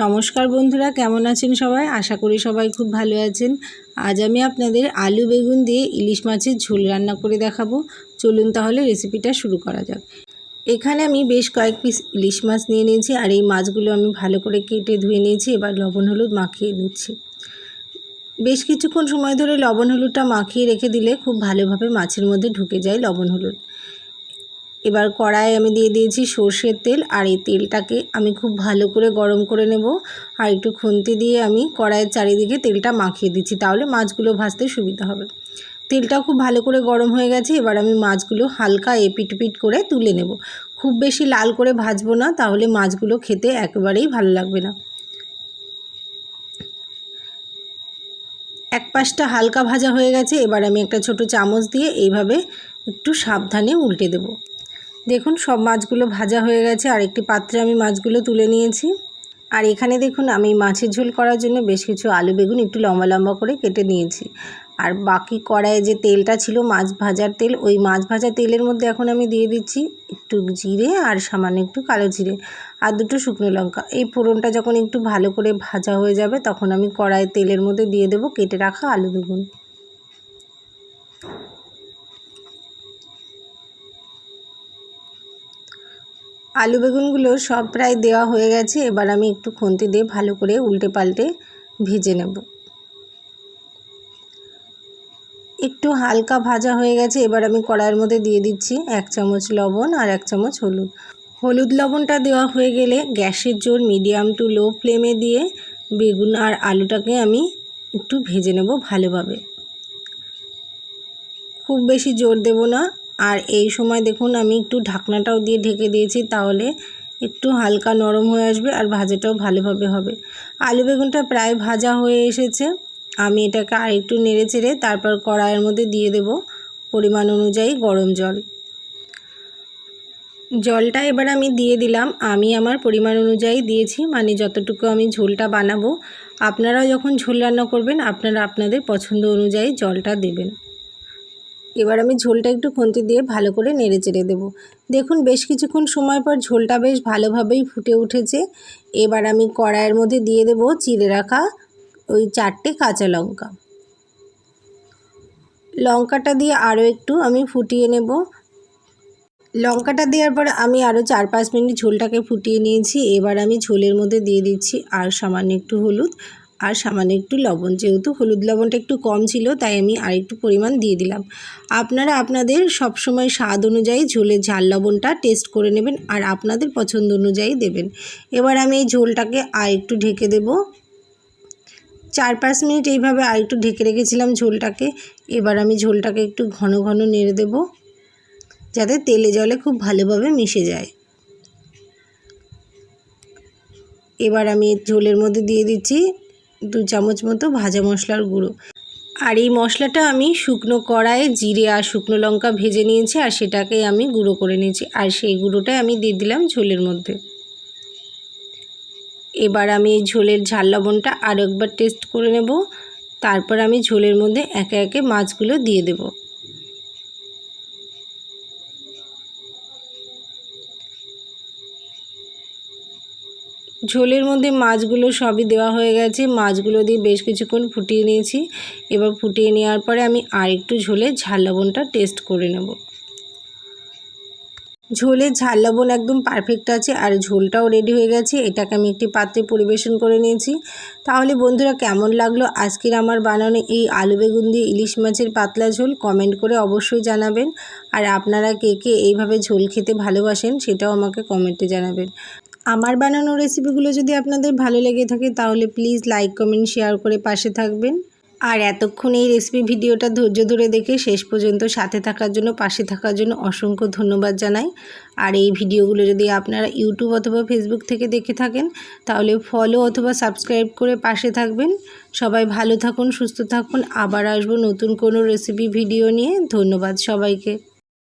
নমস্কার বন্ধুরা, কেমন আছেন সবাই? আশা করি সবাই খুব ভালো আছেন। আজ আমি আপনাদের আলু বেগুন দিয়ে ইলিশ মাছের ঝোল রান্না করে দেখাবো। চলুন তাহলে রেসিপিটা শুরু করা যাক। এখানে আমি বেশ কয়েক পিস ইলিশ মাছ নিয়ে নিয়েছি, আর এই মাছগুলো আমি ভালো করে কেটে ধুয়ে নিয়েছি। এবার লবণ হলুদ মাখিয়ে নিচ্ছি। বেশ কিছুক্ষণ সময় ধরে লবণ হলুদটা মাখিয়ে রেখে দিলে খুব ভালোভাবে মাছের মধ্যে ঢুকে যায় লবণ হলুদ। এবার কড়াইয়ে আমি দিয়ে দিয়েছি সর্ষের তেল, আর এই তেলটাকে আমি খুব ভালো করে গরম করে নেব। আর একটু খুন্তি দিয়ে আমি কড়াইয়ের চারিদিকে তেলটা মাখিয়ে দিচ্ছি, তাহলে মাছগুলো ভাজতে সুবিধা হবে। তেলটাও খুব ভালো করে গরম হয়ে গেছে। এবার আমি মাছগুলো হালকা এপিট করে তুলে নেব। খুব বেশি লাল করে ভাজবো না, তাহলে মাছগুলো খেতে একেবারেই ভালো লাগবে না। এক পাশটা হালকা ভাজা হয়ে গেছে। এবার আমি একটা ছোট চামচ দিয়ে এইভাবে একটু সাবধানে উল্টে দেব। দেখুন সব মাছগুলো ভাজা হয়ে গেছে, আর একটি পাত্রে আমি মাছগুলো তুলে নিয়েছি। আর এখানে দেখুন আমি মাছের ঝোল করার জন্য বেশ কিছু আলু বেগুন একটু লম্বা লম্বা করে কেটে নিয়েছি। আর বাকি কড়াইয়ে যে তেলটা ছিল মাছ ভাজার তেল, ওই মাছ ভাজা তেলের মধ্যে এখন আমি দিয়ে দিচ্ছি একটু জিরে আর সামান্য একটু কালো জিরে আর দুটো শুকনো লঙ্কা। এই ফোড়নটা যখন একটু ভালো করে ভাজা হয়ে যাবে, তখন আমি কড়াইয়ের তেলের মধ্যে দিয়ে দেবো কেটে রাখা আলু বেগুন। আলু বেগুনগুলো সব প্রায় দেওয়া হয়ে গেছে। এবার আমি একটু খুন্তি দিয়ে ভালো করে উল্টে পাল্টে ভেজে নেব। একটু হালকা ভাজা হয়ে গেছে। এবার আমি কড়াইয়ের মধ্যে দিয়ে দিচ্ছি 1 চামচ লবণ আর 1 চামচ হলুদ। হলুদ লবণটা দেওয়া হয়ে গেলে গ্যাসের জোর মিডিয়াম টু লো ফ্লেমে দিয়ে বেগুন আর আলুটাকে আমি একটু ভেজে নেব ভালোভাবে। খুব বেশি জোর দেব না। আর এই সময় দেখুন আমি একটু ঢাকনাটাও দিয়ে ঢেকে দিয়েছি, তাহলে একটু হালকা নরম হয়ে আসবে আর ভাজাটাও ভালোভাবে হবে। আলু বেগুনটা প্রায় ভাজা হয়ে এসেছে। আমি এটাকে আর একটু নেড়ে চেড়ে তারপর কড়াইয়ের মধ্যে দিয়ে দেব পরিমাণ অনুযায়ী গরম জল। জলটা এবার আমি দিয়ে দিলাম। আমি আমার পরিমাণ অনুযায়ী দিয়েছি, মানে যতটুকু আমি ঝোলটা বানাবো। আপনারাও যখন ঝোল রান্না করবেন আপনারা আপনাদের পছন্দ অনুযায়ী জলটা দেবেন। এবার আমি ঝোলটা একটু খুন্তি দিয়ে ভালো করে নেড়ে চেড়ে দেবো। দেখুন বেশ কিছুক্ষণ সময় পর ঝোলটা বেশ ভালোভাবেই ফুটে উঠেছে। এবার আমি কড়াইয়ের মধ্যে দিয়ে দেবো চিড়ে রাখা ওই 4টে কাঁচা লঙ্কা। লঙ্কাটা দিয়ে আরও একটু আমি ফুটিয়ে নেব। লঙ্কাটা দেওয়ার পর আমি আরও 4-5 মিনিট ঝোলটাকে ফুটিয়ে নিয়েছি। এবার আমি ঝোলের মধ্যে দিয়ে দিচ্ছি আর সামান্য একটু হলুদ আর সামান্য একটু লবণ। যেহেতু হলুদ লবণটা একটু কম ছিল, তাই আমি আর একটু পরিমাণ দিয়ে দিলাম। আপনারা আপনাদের সবসময় স্বাদ অনুযায়ী ঝোলের ঝাল লবণটা টেস্ট করে নেবেন আর আপনাদের পছন্দ অনুযায়ী দেবেন। এবার আমি এই ঝোলটাকে আর একটু ঢেকে দেব। 4-5 মিনিট এইভাবে আর একটু ঢেকে রেখেছিলাম ঝোলটাকে। এবার আমি ঝোলটাকে একটু ঘন ঘন নেড়ে দেব, যাতে তেলে জলে খুব ভালোভাবে মিশে যায়। এবার আমি ঝোলের মধ্যে দিয়ে দিচ্ছি 2 চামচ মতো ভাজা মশলার গুঁড়ো। আর এই মশলাটা আমি শুকনো কড়াইয়ে জিরে আর শুকনো লঙ্কা ভেজে নিয়েছি, আর সেটাকে আমি গুঁড়ো করে নিয়েছি, আর সেই গুঁড়োটাই আমি দিয়ে দিলাম ঝোলের মধ্যে। এবার আমি এই ঝোলের ঝাল লবণটা আরও একবার টেস্ট করে নেব। তারপর আমি ঝোলের মধ্যে একে একে মাছগুলো দিয়ে দেব। ঝোলের মধ্যে মাছগুলো সবই দেওয়া হয়ে গেছে। মাছগুলো দিয়ে বেশ কিছুক্ষণ ফুটিয়ে নিয়েছি। এবার ফুটিয়ে নেওয়ার পরে আমি আর একটু ঝোলে ঝাল লবণটা টেস্ট করে নেব। ঝোলের ঝাল লবণ একদম পারফেক্ট আছে, আর ঝোলটাও রেডি হয়ে গেছে। এটাকে আমি একটি পাত্রে পরিবেশন করে নিয়েছি। তাহলে বন্ধুরা, কেমন লাগলো আজকের আমার বানানো এই আলু বেগুন দিয়ে ইলিশ মাছের পাতলা ঝোল কমেন্ট করে অবশ্যই জানাবেন। আর আপনারা কে কে এইভাবে ঝোল খেতে ভালোবাসেন সেটাও আমাকে কমেন্টে জানাবেন। আমার বানানো রেসিপিগুলো যদি আপনাদের ভালো লেগে থাকে তাহলে প্লিজ লাইক কমেন্ট শেয়ার করে পাশে থাকবেন। আর এতক্ষণ এই রেসিপি ভিডিওটা ধৈর্য ধরে দেখে শেষ পর্যন্ত সাথে থাকার জন্য, পাশে থাকার জন্য অসংখ্য ধন্যবাদ জানাই। আর এই ভিডিওগুলো যদি আপনারা ইউটিউব অথবা ফেসবুক থেকে দেখে থাকেন তাহলে ফলো অথবা সাবস্ক্রাইব করে পাশে থাকবেন। সবাই ভালো থাকুন, সুস্থ থাকুন। আবার আসবো নতুন কোনো রেসিপি ভিডিও নিয়ে। ধন্যবাদ সবাইকে।